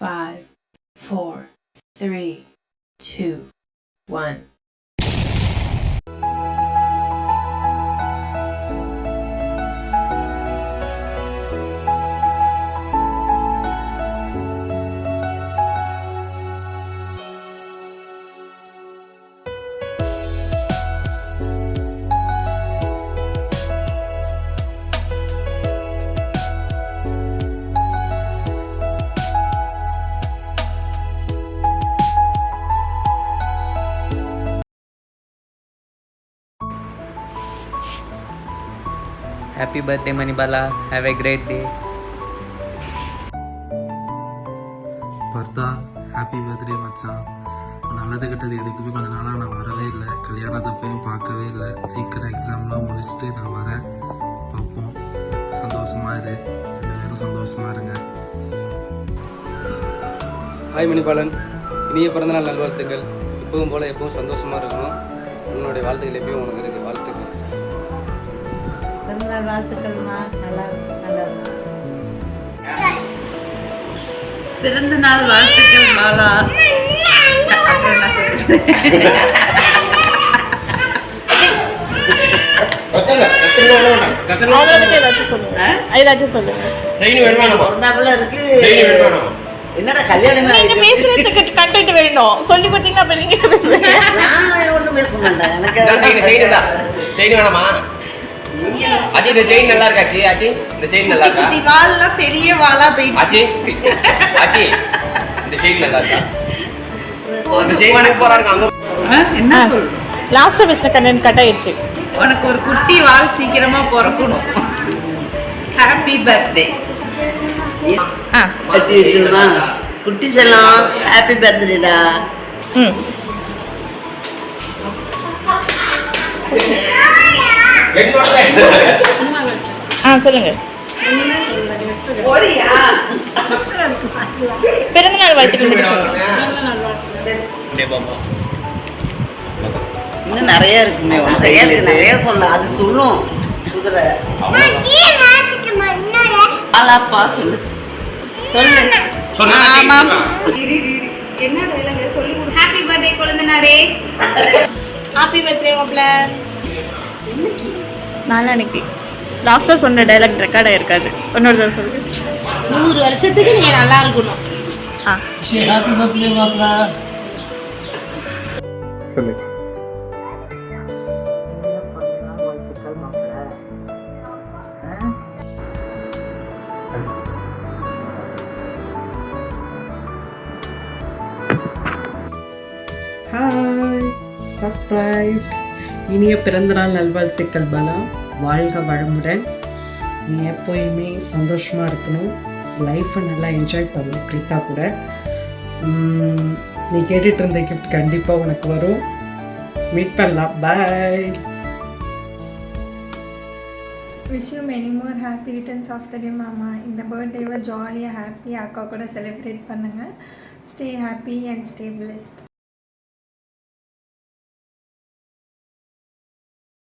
5, 4, 3, 2, 1. Happy birthday Manibala. Have a great day. பார்த்தா happy birthday மச்சான். நல்லது கெட்டது எதுக்குமே கொஞ்ச நாளாக நான் வரவே இல்லை. கல்யாணத்தப்பையும் பார்க்கவே இல்லை. சீக்கிரம் எக்ஸாம்லாம் முடிச்சுட்டு நான் வரேன். பார்ப்போம். சந்தோஷமாக இரு, 2 பேரும் சந்தோஷமாக இருங்க. ஹாய் மணிபாலன், இனிய பிறந்தநாள் நல்வாழ்த்துக்கள். எப்பவும் போல் எப்பவும் சந்தோஷமாக இருக்கணும். உன்னுடைய வாழ்த்துக்கள் எப்பயும் உனக்கு இருக்குது. வாழ்த்துக்கள். பிறந்தநாள் வாழ்த்துக்கள்மா. நல்லா பிறந்த நாள் வாழ்த்துக்கள் பாலா. அப்புறம் என்ன என்னடா கல்யாணம் கண்டென்ட் வேணும் சொல்லி கொடுத்தீங்கன்னா அப்ப நீங்க பேசுறீங்க. நான் ஒன்றும் பேச மாட்டேன். எனக்கு அஜி இந்த செயின் நல்லா இருக்கா? அச்சி அச்சி இந்த செயின் நல்லா இருக்கா? குட்டி வால்ல பெரிய வாலா போயிடுச்சு. அச்சி அச்சி இந்த செயின் நல்லா இருக்கா? இந்த செயின் போறா இருக்கு. அங்க என்ன சொல்? லாஸ்ட் பேசுற கண்டென்ட் கட் ஆயிடுச்சு. உனக்கு ஒரு குட்டி வால் சீக்கிரமா பிறக்கணும். Happy birthday. குட்டி செல்லம் ஹாப்பி பர்த்டேடா. சொல்லுங்க. பிறந்தநாள் வாழ்த்துக்கள். இன்னும் நிறைய இருக்குமே. நிறைய சொல்ல அது சொல்லும். குதிரை அலாப்பா சொல்லு சொல்லு. ஆமாம். என்ன டைலாக் சொல்லி கொடு. ஹாப்பி பர்த்டே குழந்தைனாரே. ஹாப்பி பர்த்டே மாப்ள. நாளைக்கு லாஸ்டா சொன்ன டைலாக் ரெக்கார்ட் ஆயிருக்காது. இன்னொரு தடவை சொல்லு. 100 வருஷத்துக்கு நீங்க நல்லா இருக்கணும். ஹாப்பி பர்த்டே மாப்ள சொல்லு. Hi, surprise. இனிய பிறந்தநாள் நல்வாழ்த்துக்கள் பாலா. வாழ்க வளமுடன். நீ எப்போயுமே சந்தோஷமாக இருக்கணும். லைஃப்பை நல்லா என்ஜாய் பண்ணணும் பிரீத்தா கூட. நீ கேட்டுட்டு இருந்த கிஃப்ட் கண்டிப்பாக உனக்கு வரும். மீட் பண்ணலாம். Bye. Wish you many more happy returns of the day மாமா. இந்த பர்த்டேவை ஜாலியாக ஹாப்பியாக அக்கா கூட செலிப்ரேட் பண்ணுங்கள். Stay happy and stay blessed.